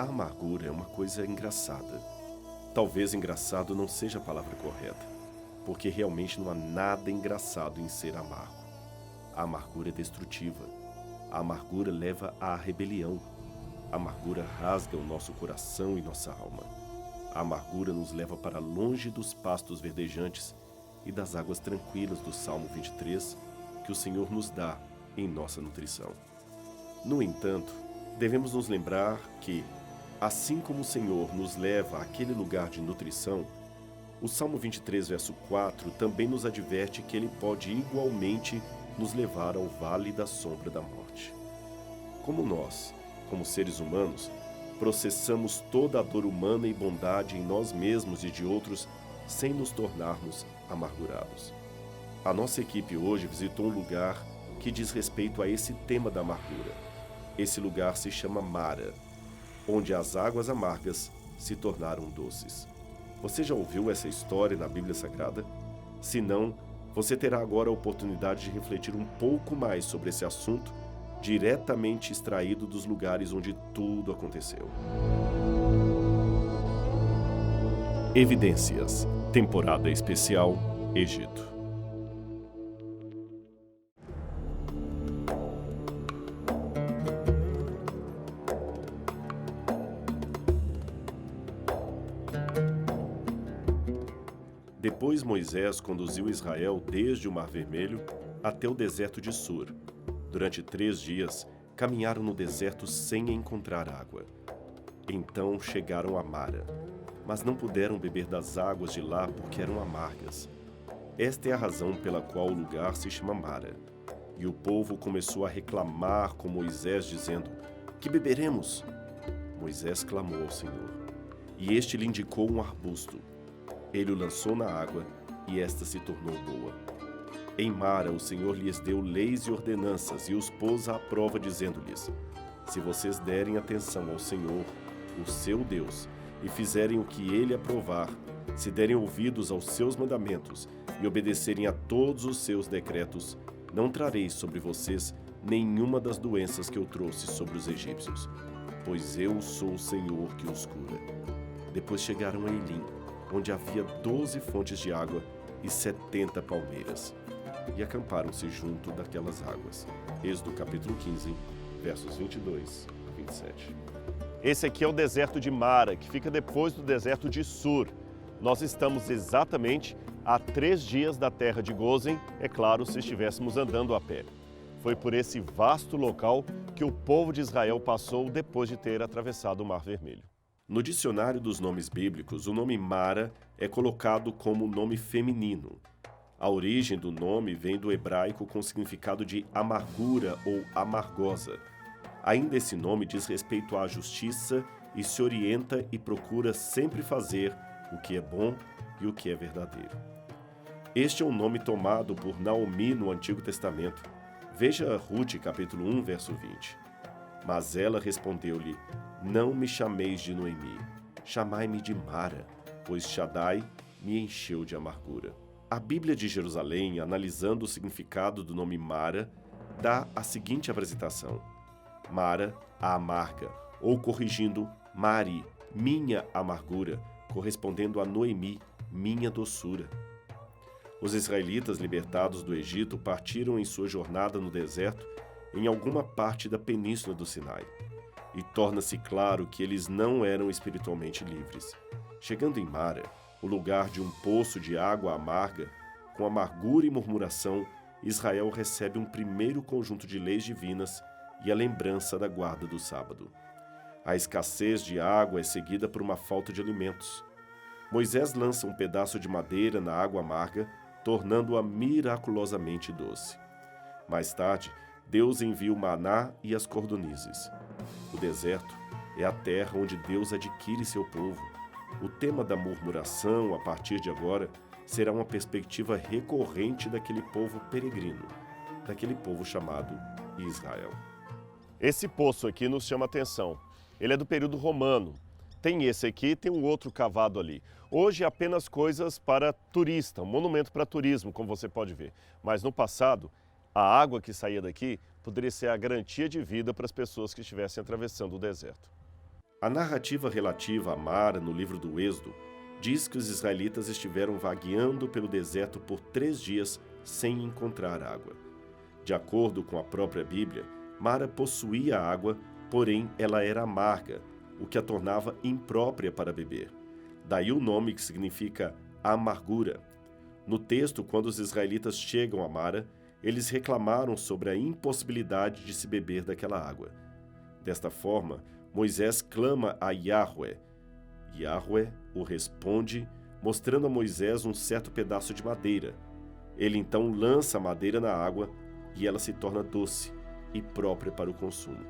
amargura é uma coisa engraçada. Talvez engraçado não seja a palavra correta, porque realmente não há nada engraçado em ser amargo. A amargura é destrutiva. A amargura leva à rebelião. A amargura rasga o nosso coração e nossa alma. A amargura nos leva para longe dos pastos verdejantes e das águas tranquilas do Salmo 23, que o Senhor nos dá em nossa nutrição. No entanto, devemos nos lembrar que, assim como o Senhor nos leva àquele lugar de nutrição, o Salmo 23, verso 4, também nos adverte que ele pode igualmente nos levar ao vale da sombra da morte. Como nós, como seres humanos, processamos toda a dor humana e bondade em nós mesmos e de outros sem nos tornarmos amargurados. A nossa equipe hoje visitou um lugar que diz respeito a esse tema da amargura. Esse lugar se chama Mara, onde as águas amargas se tornaram doces. Você já ouviu essa história na Bíblia Sagrada? Se não, você terá agora a oportunidade de refletir um pouco mais sobre esse assunto, diretamente extraído dos lugares onde tudo aconteceu. Evidências, temporada especial, Egito. Depois Moisés conduziu Israel desde o Mar Vermelho até o deserto de Sur. Durante 3 dias, caminharam no deserto sem encontrar água. Então chegaram a Mara, mas não puderam beber das águas de lá porque eram amargas. Esta é a razão pela qual o lugar se chama Mara. E o povo começou a reclamar com Moisés, dizendo: "Que beberemos?" Moisés clamou ao Senhor, e este lhe indicou um arbusto. Ele o lançou na água, e esta se tornou boa. Em Mara, o Senhor lhes deu leis e ordenanças, e os pôs à prova, dizendo-lhes: "Se vocês derem atenção ao Senhor, o seu Deus, e fizerem o que ele aprovar, se derem ouvidos aos seus mandamentos e obedecerem a todos os seus decretos, não trarei sobre vocês nenhuma das doenças que eu trouxe sobre os egípcios, pois eu sou o Senhor que os cura." Depois chegaram a Elim, onde havia 12 fontes de água e 70 palmeiras, e acamparam-se junto daquelas águas. Êxodo capítulo 15, versos 22 a 27. Esse aqui é o deserto de Mara, que fica depois do deserto de Sur. Nós estamos exatamente a 3 dias da terra de Gozem, é claro, se estivéssemos andando a pé. Foi por esse vasto local que o povo de Israel passou depois de ter atravessado o Mar Vermelho. No dicionário dos nomes bíblicos, o nome Mara é colocado como nome feminino. A origem do nome vem do hebraico com significado de amargura ou amargosa. Ainda esse nome diz respeito à justiça e se orienta e procura sempre fazer o que é bom e o que é verdadeiro. Este é um nome tomado por Naomi no Antigo Testamento. Veja Rute, capítulo 1, verso 20. Mas ela respondeu-lhe: "Não me chameis de Noemi, chamai-me de Mara, pois Shaddai me encheu de amargura." A Bíblia de Jerusalém, analisando o significado do nome Mara, dá a seguinte apresentação: Mara, a amarga, ou corrigindo, Mari, minha amargura, correspondendo a Noemi, minha doçura. Os israelitas libertados do Egito partiram em sua jornada no deserto em alguma parte da península do Sinai, e torna-se claro que eles não eram espiritualmente livres. Chegando em Mara, o lugar de um poço de água amarga, com amargura e murmuração, Israel recebe um primeiro conjunto de leis divinas e a lembrança da guarda do sábado. A escassez de água é seguida por uma falta de alimentos. Moisés lança um pedaço de madeira na água amarga, tornando-a miraculosamente doce. Mais tarde, Deus envia o maná e as cordonizes. O deserto é a terra onde Deus adquire seu povo. O tema da murmuração, a partir de agora, será uma perspectiva recorrente daquele povo peregrino, daquele povo chamado Israel. Esse poço aqui nos chama a atenção. Ele é do período romano. Tem esse aqui, tem um outro cavado ali. Hoje apenas coisas para turista, um monumento para turismo, como você pode ver. Mas no passado, a água que saía daqui poderia ser a garantia de vida para as pessoas que estivessem atravessando o deserto. A narrativa relativa a Mara no livro do Êxodo diz que os israelitas estiveram vagueando pelo deserto por 3 dias sem encontrar água. De acordo com a própria Bíblia, Mara possuía água, porém ela era amarga, o que a tornava imprópria para beber. Daí o nome que significa amargura. No texto, quando os israelitas chegam a Mara, eles reclamaram sobre a impossibilidade de se beber daquela água. Desta forma, Moisés clama a Yahweh. Yahweh o responde, mostrando a Moisés um certo pedaço de madeira. Ele então lança a madeira na água e ela se torna doce e própria para o consumo.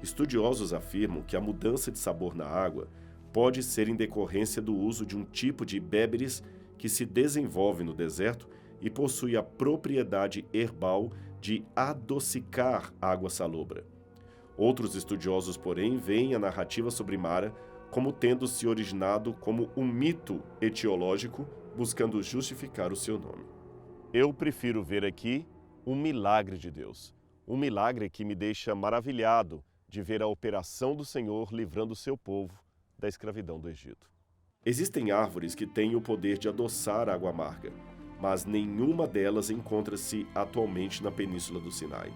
Estudiosos afirmam que a mudança de sabor na água pode ser em decorrência do uso de um tipo de berberis que se desenvolve no deserto e possui a propriedade herbal de adocicar água salobra. Outros estudiosos, porém, veem a narrativa sobre Mara como tendo se originado como um mito etiológico, buscando justificar o seu nome. Eu prefiro ver aqui um milagre de Deus. Um milagre que me deixa maravilhado de ver a operação do Senhor livrando o seu povo da escravidão do Egito. Existem árvores que têm o poder de adoçar água amarga, mas nenhuma delas encontra-se atualmente na Península do Sinai.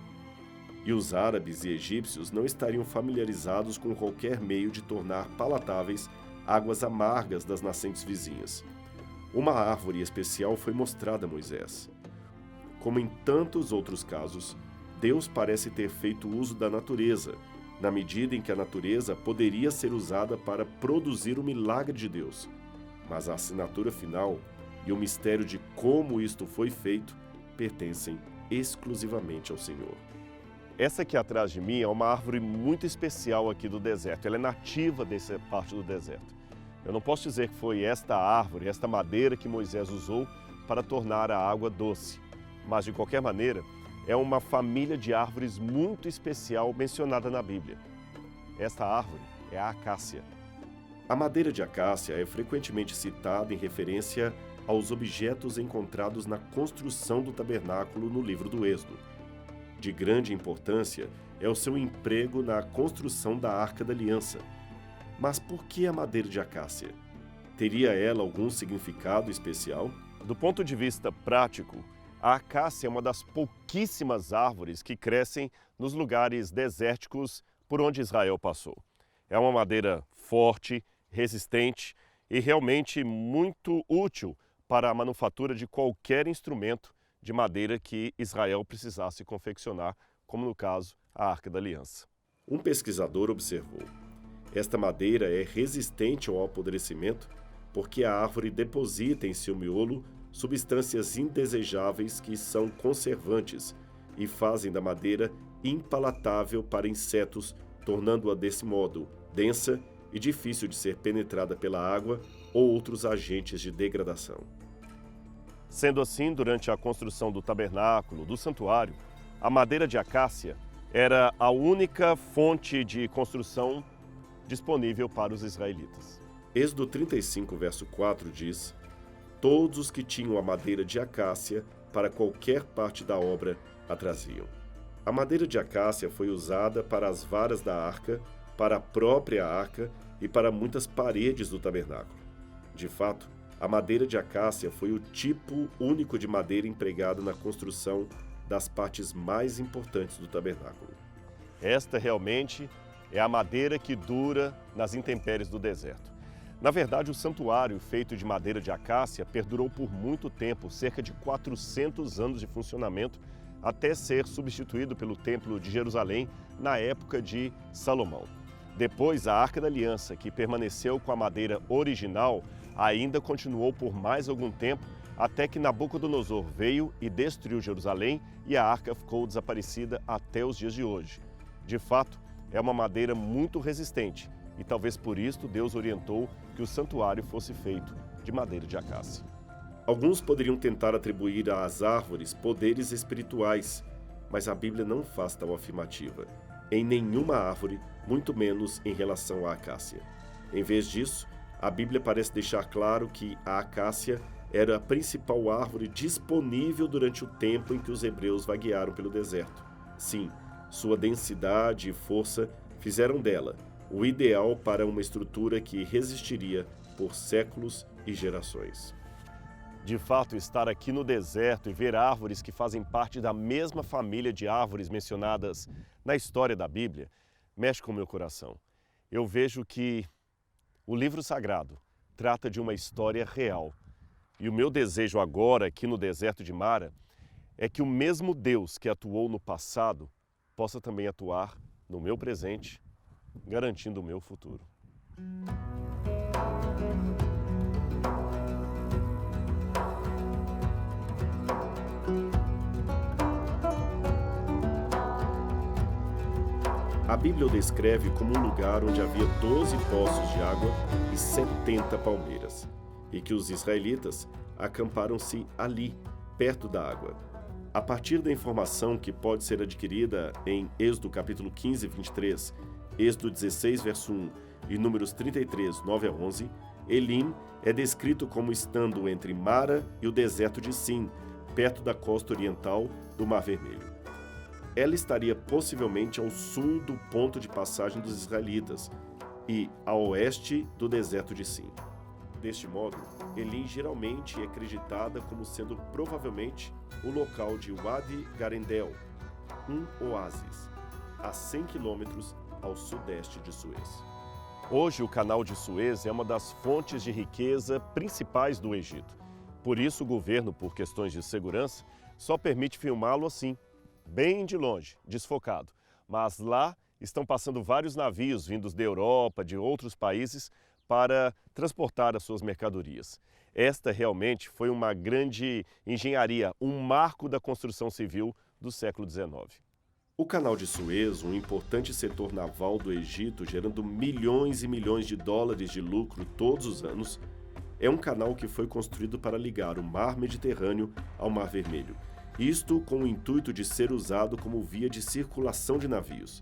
E os árabes e egípcios não estariam familiarizados com qualquer meio de tornar palatáveis águas amargas das nascentes vizinhas. Uma árvore especial foi mostrada a Moisés. Como em tantos outros casos, Deus parece ter feito uso da natureza, na medida em que a natureza poderia ser usada para produzir o milagre de Deus. Mas a assinatura final e o mistério de como isto foi feito pertencem exclusivamente ao Senhor. Essa aqui atrás de mim é uma árvore muito especial aqui do deserto. Ela é nativa dessa parte do deserto. Eu não posso dizer que foi esta árvore, esta madeira que Moisés usou para tornar a água doce. Mas, de qualquer maneira, é uma família de árvores muito especial mencionada na Bíblia. Esta árvore é a acácia. A madeira de acácia é frequentemente citada em referência aos objetos encontrados na construção do tabernáculo no livro do Êxodo. De grande importância é o seu emprego na construção da Arca da Aliança. Mas por que a madeira de acácia? Teria ela algum significado especial? Do ponto de vista prático, a acácia é uma das pouquíssimas árvores que crescem nos lugares desérticos por onde Israel passou. É uma madeira forte, resistente e realmente muito útil para a manufatura de qualquer instrumento de madeira que Israel precisasse confeccionar, como no caso a Arca da Aliança. Um pesquisador observou: esta madeira é resistente ao apodrecimento porque a árvore deposita em seu miolo substâncias indesejáveis que são conservantes e fazem da madeira impalatável para insetos, tornando-a desse modo densa e difícil de ser penetrada pela água ou outros agentes de degradação. Sendo assim, durante a construção do tabernáculo, do santuário, a madeira de acácia era a única fonte de construção disponível para os israelitas. Êxodo 35, verso 4 diz: todos os que tinham a madeira de acácia para qualquer parte da obra a traziam. A madeira de acácia foi usada para as varas da arca, para a própria arca e para muitas paredes do tabernáculo. De fato, a madeira de acácia foi o tipo único de madeira empregada na construção das partes mais importantes do tabernáculo. Esta realmente é a madeira que dura nas intempéries do deserto. Na verdade, o santuário feito de madeira de acácia perdurou por muito tempo, cerca de 400 anos de funcionamento, até ser substituído pelo Templo de Jerusalém na época de Salomão. Depois, a Arca da Aliança, que permaneceu com a madeira original, ainda continuou por mais algum tempo, até que Nabucodonosor veio e destruiu Jerusalém e a arca ficou desaparecida até os dias de hoje. De fato, é uma madeira muito resistente e talvez por isso Deus orientou que o santuário fosse feito de madeira de acácia. Alguns poderiam tentar atribuir às árvores poderes espirituais, mas a Bíblia não faz tal afirmativa em nenhuma árvore, muito menos em relação à acácia. Em vez disso, a Bíblia parece deixar claro que a acácia era a principal árvore disponível durante o tempo em que os hebreus vaguearam pelo deserto. Sim, sua densidade e força fizeram dela o ideal para uma estrutura que resistiria por séculos e gerações. De fato, estar aqui no deserto e ver árvores que fazem parte da mesma família de árvores mencionadas na história da Bíblia mexe com o meu coração. Eu vejo que o livro sagrado trata de uma história real. E o meu desejo agora, aqui no deserto de Mara, é que o mesmo Deus que atuou no passado possa também atuar no meu presente, garantindo o meu futuro. A Bíblia o descreve como um lugar onde havia 12 poços de água e 70 palmeiras, e que os israelitas acamparam-se ali, perto da água. A partir da informação que pode ser adquirida em Êxodo capítulo 15, 23, Êxodo 16, verso 1 e Números 33, 9 a 11, Elim é descrito como estando entre Mara e o deserto de Sim, perto da costa oriental do Mar Vermelho. Ela estaria possivelmente ao sul do ponto de passagem dos israelitas e a oeste do deserto de Sim. Deste modo, Elim geralmente é acreditada como sendo provavelmente o local de Wadi Garendel, um oásis, a 100 quilômetros ao sudeste de Suez. Hoje, o Canal de Suez é uma das fontes de riqueza principais do Egito. Por isso, o governo, por questões de segurança, só permite filmá-lo assim, bem de longe, desfocado. Mas lá estão passando vários navios vindos da Europa, de outros países, para transportar as suas mercadorias. Esta realmente foi uma grande engenharia, um marco da construção civil do século XIX. O Canal de Suez, um importante setor naval do Egito, gerando milhões e milhões de dólares de lucro todos os anos, é um canal que foi construído para ligar o Mar Mediterrâneo ao Mar Vermelho. Isto com o intuito de ser usado como via de circulação de navios.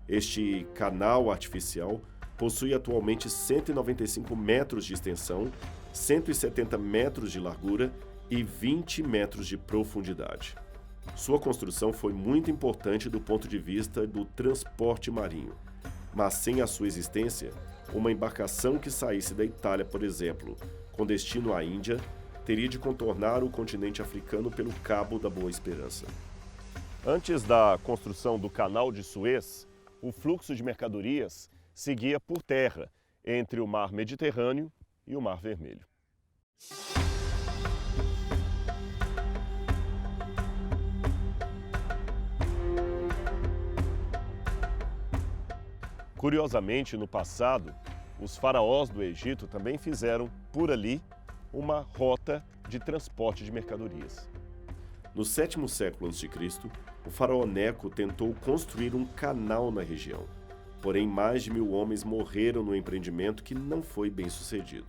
Este canal artificial possui atualmente 195 metros de extensão, 170 metros de largura e 20 metros de profundidade. Sua construção foi muito importante do ponto de vista do transporte marinho, mas sem a sua existência, uma embarcação que saísse da Itália, por exemplo, com destino à Índia, teria de contornar o continente africano pelo Cabo da Boa Esperança. Antes da construção do Canal de Suez, o fluxo de mercadorias seguia por terra, entre o Mar Mediterrâneo e o Mar Vermelho. Curiosamente, no passado, os faraós do Egito também fizeram, por ali, uma rota de transporte de mercadorias. No 7º século a.C., o faraó Neco tentou construir um canal na região. Porém, mais de 1000 homens morreram no empreendimento que não foi bem sucedido.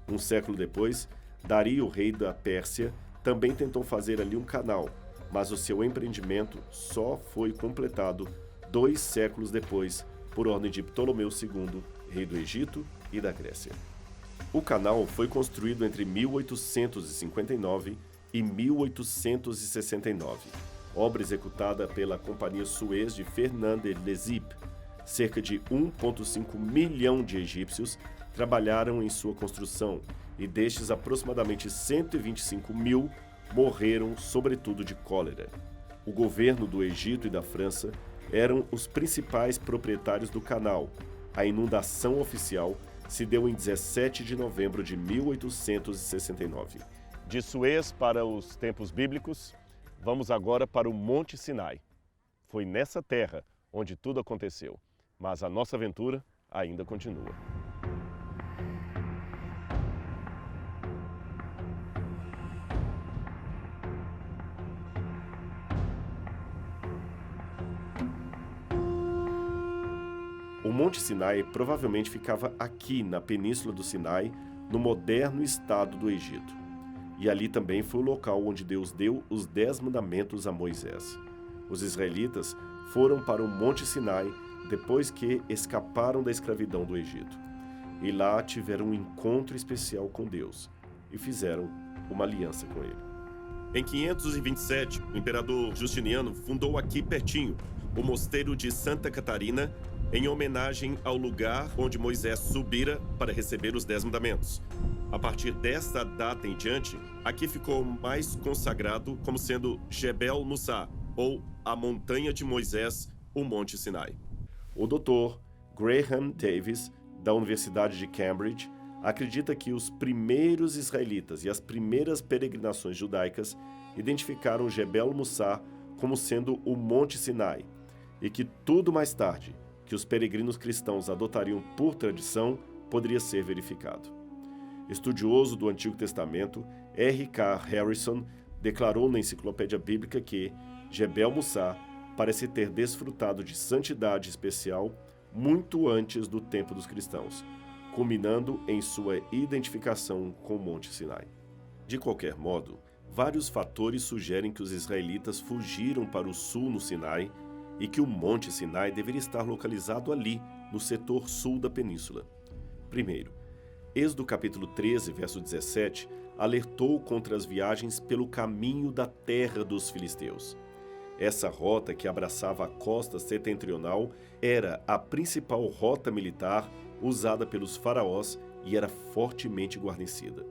Um século depois, Dario, rei da Pérsia, também tentou fazer ali um canal, mas o seu empreendimento só foi completado 2 séculos depois, por ordem de Ptolomeu II, rei do Egito e da Grécia. O canal foi construído entre 1859 e 1869, obra executada pela Companhia Suez de Fernand de Lesseps. Cerca de 1,5 milhão de egípcios trabalharam em sua construção e destes aproximadamente 125 mil morreram, sobretudo de cólera. O governo do Egito e da França eram os principais proprietários do canal. A inundação oficial se deu em 17 de novembro de 1869. De Suez para os tempos bíblicos, vamos agora para o Monte Sinai. Foi nessa terra onde tudo aconteceu, mas a nossa aventura ainda continua. O Monte Sinai provavelmente ficava aqui, na Península do Sinai, no moderno estado do Egito. E ali também foi o local onde Deus deu os 10 mandamentos a Moisés. Os israelitas foram para o Monte Sinai depois que escaparam da escravidão do Egito. E lá tiveram um encontro especial com Deus e fizeram uma aliança com ele. Em 527, o imperador Justiniano fundou aqui pertinho o mosteiro de Santa Catarina, em homenagem ao lugar onde Moisés subira para receber os 10 mandamentos. A partir desta data em diante, aqui ficou mais consagrado como sendo Jebel Mussá, ou a montanha de Moisés, o Monte Sinai. O Dr. Graham Davis, da Universidade de Cambridge, acredita que os primeiros israelitas e as primeiras peregrinações judaicas identificaram Jebel Mussá como sendo o Monte Sinai, e que tudo mais tarde, que os peregrinos cristãos adotariam por tradição, poderia ser verificado. Estudioso do Antigo Testamento, R.K. Harrison declarou na Enciclopédia Bíblica que Jebel Mussá parece ter desfrutado de santidade especial muito antes do tempo dos cristãos, culminando em sua identificação com o Monte Sinai. De qualquer modo, vários fatores sugerem que os israelitas fugiram para o sul no Sinai e que o Monte Sinai deveria estar localizado ali, no setor sul da península. Primeiro, Êxodo capítulo 13, verso 17, alertou contra as viagens pelo caminho da terra dos filisteus. Essa rota, que abraçava a costa setentrional, era a principal rota militar usada pelos faraós e era fortemente guarnecida.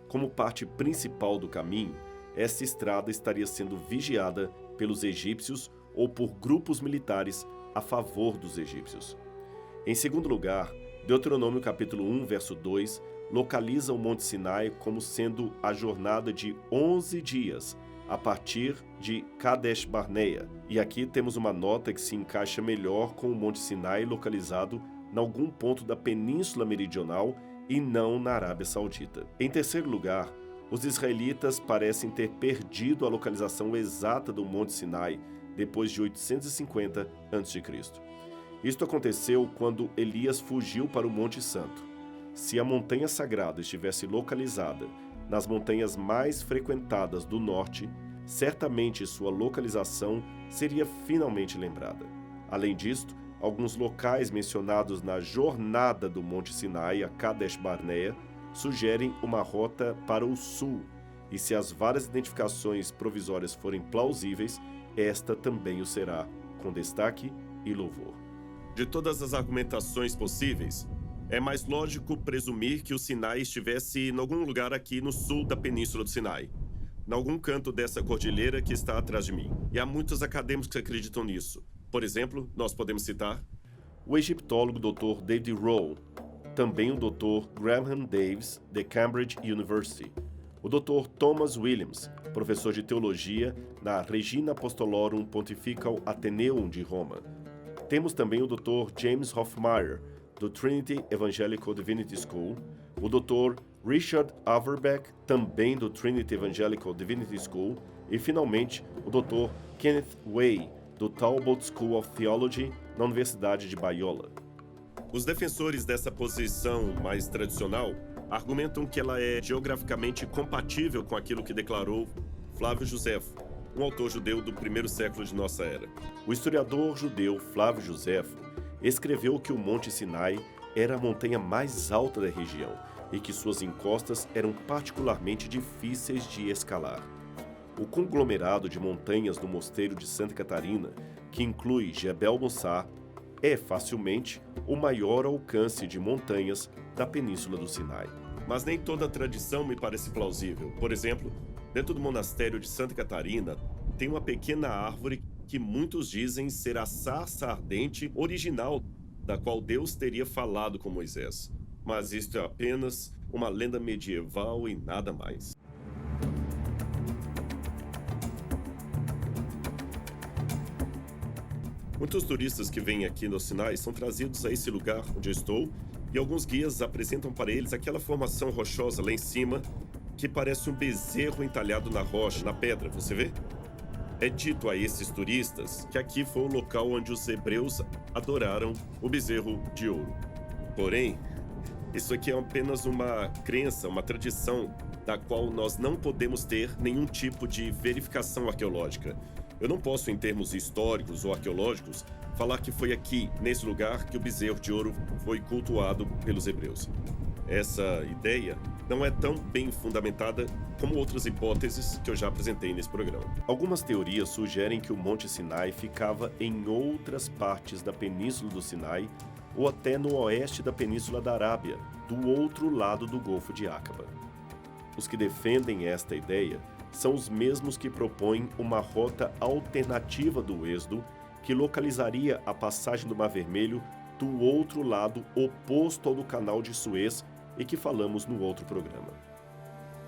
Como parte principal do caminho, essa estrada estaria sendo vigiada pelos egípcios ou por grupos militares a favor dos egípcios. Em segundo lugar, Deuteronômio capítulo 1, verso 2, localiza o Monte Sinai como sendo a jornada de 11 dias, a partir de Kadesh Barneia. E aqui temos uma nota que se encaixa melhor com o Monte Sinai localizado em algum ponto da Península Meridional e não na Arábia Saudita. Em terceiro lugar, os israelitas parecem ter perdido a localização exata do Monte Sinai depois de 850 a.C. Isto aconteceu quando Elias fugiu para o Monte Santo. Se a montanha sagrada estivesse localizada nas montanhas mais frequentadas do norte, certamente sua localização seria finalmente lembrada. Além disto, alguns locais mencionados na jornada do Monte Sinai a Kadesh Barneia sugerem uma rota para o sul, e se as várias identificações provisórias forem plausíveis, esta também o será, com destaque e louvor. De todas as argumentações possíveis, é mais lógico presumir que o Sinai estivesse em algum lugar aqui no sul da Península do Sinai, em algum canto dessa cordilheira que está atrás de mim. E há muitos acadêmicos que acreditam nisso. Por exemplo, nós podemos citar o egiptólogo Dr. David Rowe, também o Dr. Graham Davis, de Cambridge University, o Dr. Thomas Williams, professor de teologia na Regina Apostolorum Pontifical Atheneum de Roma. Temos também o Dr. James Hoffmeyer, do Trinity Evangelical Divinity School, o Dr. Richard Averbeck, também do Trinity Evangelical Divinity School, e, finalmente, o Dr. Kenneth Way, do Talbot School of Theology, na Universidade de Biola. Os defensores dessa posição mais tradicional argumentam que ela é geograficamente compatível com aquilo que declarou Flávio Josefo, um autor judeu do primeiro século de nossa era. O historiador judeu Flávio Josefo escreveu que o Monte Sinai era a montanha mais alta da região e que suas encostas eram particularmente difíceis de escalar. O conglomerado de montanhas do Mosteiro de Santa Catarina, que inclui Jebel Mussá, é facilmente o maior alcance de montanhas da Península do Sinai. Mas nem toda a tradição me parece plausível. Por exemplo, dentro do monastério de Santa Catarina, tem uma pequena árvore que muitos dizem ser a sarça ardente original da qual Deus teria falado com Moisés. Mas isto é apenas uma lenda medieval e nada mais. Muitos turistas que vêm aqui no Sinai são trazidos a esse lugar onde eu estou e alguns guias apresentam para eles aquela formação rochosa lá em cima que parece um bezerro entalhado na rocha, na pedra, você vê? É dito a esses turistas que aqui foi o local onde os hebreus adoraram o bezerro de ouro. Porém, isso aqui é apenas uma crença, uma tradição da qual nós não podemos ter nenhum tipo de verificação arqueológica. Eu não posso, em termos históricos ou arqueológicos, falar que foi aqui, nesse lugar, que o bezerro de ouro foi cultuado pelos hebreus. Essa ideia não é tão bem fundamentada como outras hipóteses que eu já apresentei nesse programa. Algumas teorias sugerem que o Monte Sinai ficava em outras partes da Península do Sinai ou até no oeste da Península da Arábia, do outro lado do Golfo de Acaba. Os que defendem esta ideia são os mesmos que propõem uma rota alternativa do Êxodo que localizaria a passagem do Mar Vermelho do outro lado oposto ao do Canal de Suez e que falamos no outro programa.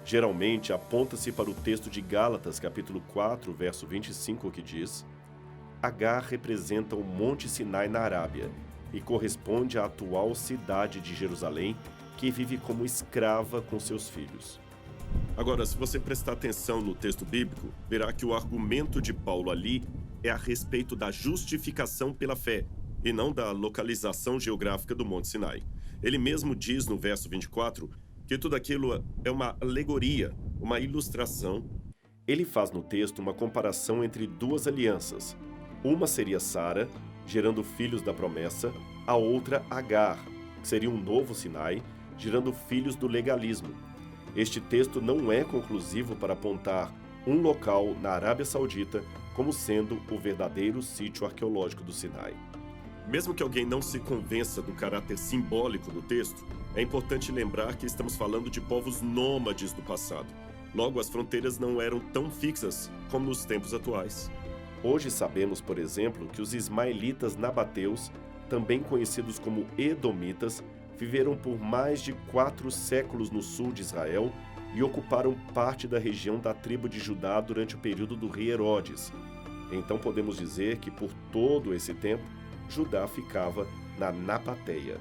Geralmente aponta-se para o texto de Gálatas, capítulo 4, verso 25, que diz: Agar representa o Monte Sinai na Arábia e corresponde à atual cidade de Jerusalém, que vive como escrava com seus filhos. Agora, se você prestar atenção no texto bíblico, verá que o argumento de Paulo ali é a respeito da justificação pela fé, e não da localização geográfica do Monte Sinai. Ele mesmo diz no verso 24 que tudo aquilo é uma alegoria, uma ilustração. Ele faz no texto uma comparação entre duas alianças. Uma seria Sara, gerando filhos da promessa, a outra Agar, que seria um novo Sinai, gerando filhos do legalismo. Este texto não é conclusivo para apontar um local na Arábia Saudita como sendo o verdadeiro sítio arqueológico do Sinai. Mesmo que alguém não se convença do caráter simbólico do texto, é importante lembrar que estamos falando de povos nômades do passado. Logo, as fronteiras não eram tão fixas como nos tempos atuais. Hoje sabemos, por exemplo, que os ismaelitas nabateus, também conhecidos como edomitas, viveram por mais de 4 séculos no sul de Israel e ocuparam parte da região da tribo de Judá durante o período do rei Herodes. Então podemos dizer que por todo esse tempo, Judá ficava na Nabateia.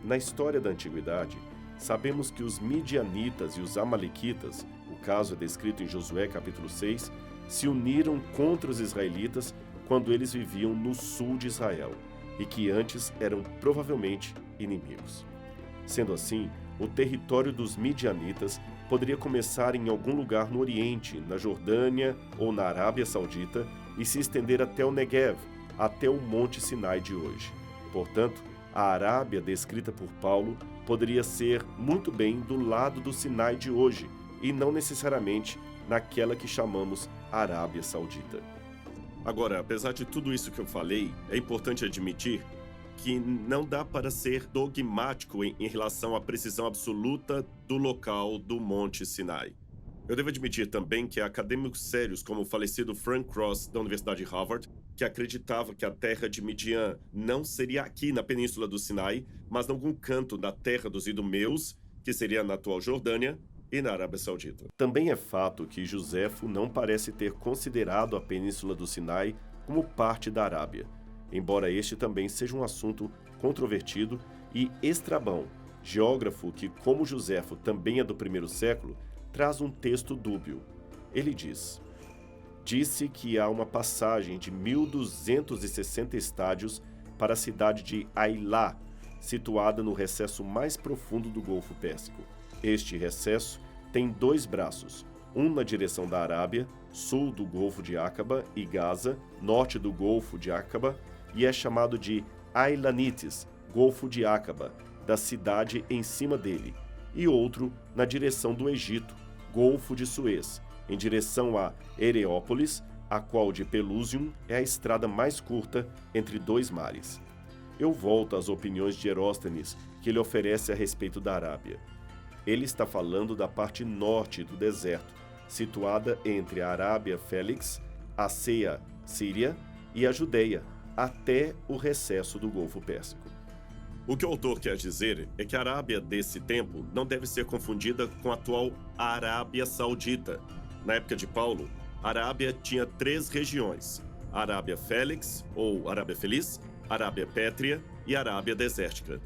Na história da Antiguidade, sabemos que os midianitas e os amalequitas, o caso é descrito em Josué capítulo 6, se uniram contra os israelitas quando eles viviam no sul de Israel e que antes eram provavelmente inimigos. Sendo assim, o território dos midianitas poderia começar em algum lugar no Oriente, na Jordânia ou na Arábia Saudita e se estender até o Negev, até o Monte Sinai de hoje. Portanto, a Arábia descrita por Paulo poderia ser muito bem do lado do Sinai de hoje e não necessariamente naquela que chamamos Arábia Saudita. Agora, apesar de tudo isso que eu falei, é importante admitir que não dá para ser dogmático em relação à precisão absoluta do local do Monte Sinai. Eu devo admitir também que há acadêmicos sérios, como o falecido Frank Cross, da Universidade de Harvard, que acreditava que a terra de Midian não seria aqui na Península do Sinai, mas em algum canto da terra dos idumeus, que seria na atual Jordânia, e na Arábia Saudita. Também é fato que Joséfo não parece ter considerado a Península do Sinai como parte da Arábia, embora este também seja um assunto controvertido, e Estrabão, geógrafo que, como Joséfo também é do primeiro século, traz um texto dúbio. Ele diz: disse que há uma passagem de 1.260 estádios para a cidade de Ailá, situada no recesso mais profundo do Golfo Pérsico. Este recesso tem 2 braços, um na direção da Arábia, sul do Golfo de Acaba, e Gaza, norte do Golfo de Acaba, e é chamado de Ailanites, Golfo de Acaba, da cidade em cima dele, e outro na direção do Egito, Golfo de Suez, em direção a Hereópolis, a qual de Pelusium é a estrada mais curta entre 2 mares. Eu volto às opiniões de Eróstenes que ele oferece a respeito da Arábia. Ele está falando da parte norte do deserto, situada entre a Arábia Félix, a Ceia, Síria, e a Judeia, até o recesso do Golfo Pérsico. O que o autor quer dizer é que a Arábia desse tempo não deve ser confundida com a atual Arábia Saudita. Na época de Paulo, a Arábia tinha 3 regiões: Arábia Félix, ou Arábia Feliz, Arábia Pétrea e Arábia Desértica.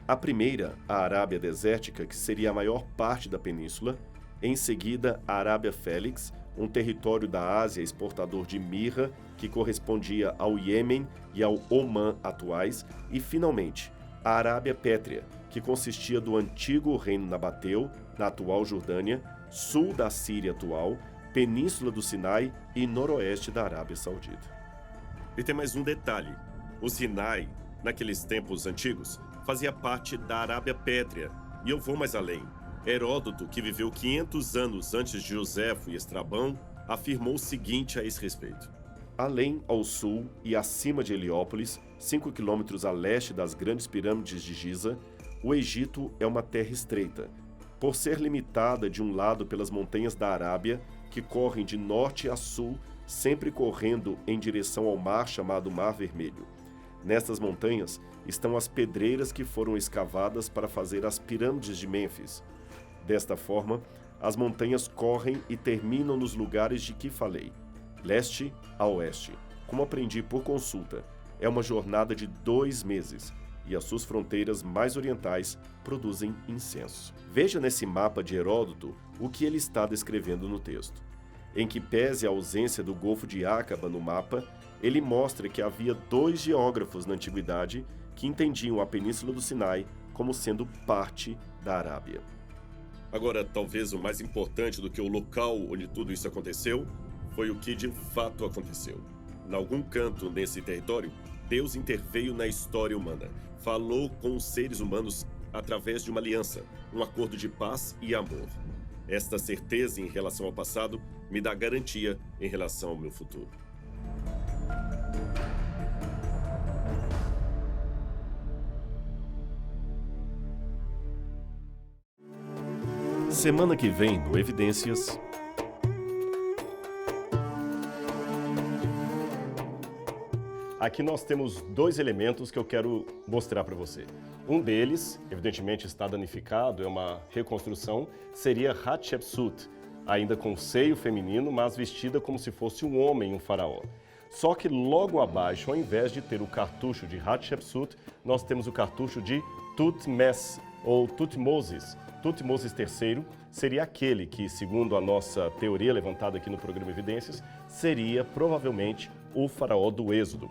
A primeira, a Arábia Desértica, que seria a maior parte da península; em seguida, a Arábia Félix, um território da Ásia exportador de mirra, que correspondia ao Iêmen e ao Omã atuais; e, finalmente, a Arábia Pétrea, que consistia do antigo reino nabateu, na atual Jordânia, sul da Síria atual, península do Sinai e noroeste da Arábia Saudita. E tem mais um detalhe: o Sinai, naqueles tempos antigos, fazia parte da Arábia Pétrea, E eu vou mais além. Heródoto, que viveu 500 anos antes de Joséfo e Estrabão, afirmou o seguinte a esse respeito. Além ao sul e acima de Heliópolis, 5 quilômetros a leste das grandes pirâmides de Giza, o Egito é uma terra estreita, por ser limitada de um lado pelas montanhas da Arábia, que correm de norte a sul, sempre correndo em direção ao mar chamado Mar Vermelho. Nestas montanhas estão as pedreiras que foram escavadas para fazer as pirâmides de Mênfis. Desta forma, as montanhas correm e terminam nos lugares de que falei, leste a oeste. Como aprendi por consulta, é uma jornada de 2 meses, e as suas fronteiras mais orientais produzem incenso. Veja nesse mapa de Heródoto o que ele está descrevendo no texto. Em que pese a ausência do Golfo de Áqaba no mapa, ele mostra que havia 2 geógrafos na antiguidade que entendiam a Península do Sinai como sendo parte da Arábia. Agora, talvez o mais importante do que o local onde tudo isso aconteceu foi o que de fato aconteceu. Em algum canto nesse território, Deus interveio na história humana, falou com os seres humanos através de uma aliança, um acordo de paz e amor. Esta certeza em relação ao passado me dá garantia em relação ao meu futuro. Semana que vem no Evidências. Aqui nós temos 2 elementos que eu quero mostrar para você. Um deles, evidentemente está danificado, é uma reconstrução, seria Hatshepsut, ainda com seio feminino, mas vestida como se fosse um homem, um faraó. Só que logo abaixo, ao invés de ter o cartucho de Hatshepsut, nós temos o cartucho de Thutmose, ou Thutmoses. Thutmoses III seria aquele que, segundo a nossa teoria levantada aqui no programa Evidências, seria provavelmente o faraó do Êxodo.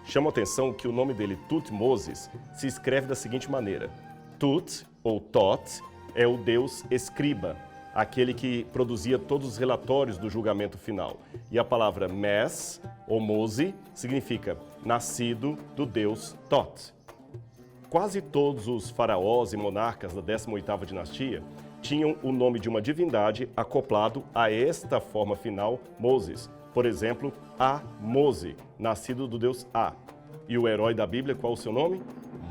Chama a atenção que o nome dele, Thutmoses, se escreve da seguinte maneira. Tut, ou Tot, é o deus escriba, aquele que produzia todos os relatórios do julgamento final. E a palavra Mes, ou Mose, significa nascido do deus Tot. Quase todos os faraós e monarcas da 18ª dinastia tinham o nome de uma divindade acoplado a esta forma final, Moses. Por exemplo, A-Mose, nascido do deus A. E o herói da Bíblia, qual o seu nome?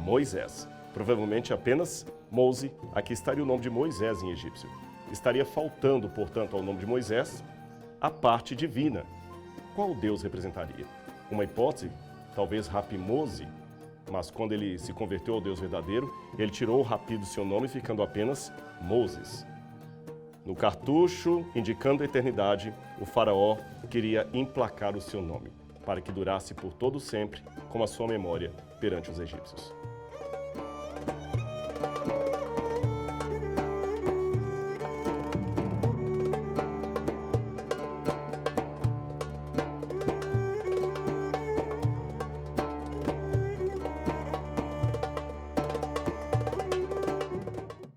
Moisés. Provavelmente apenas Mose, aqui estaria o nome de Moisés em egípcio. Estaria faltando, portanto, ao nome de Moisés, a parte divina. Qual deus representaria? Uma hipótese? Talvez Rapimose, mas quando ele se converteu ao Deus verdadeiro, ele tirou o Rapi do seu nome, ficando apenas Moses. No cartucho, indicando a eternidade, o faraó queria emplacar o seu nome, para que durasse por todo sempre como a sua memória perante os egípcios.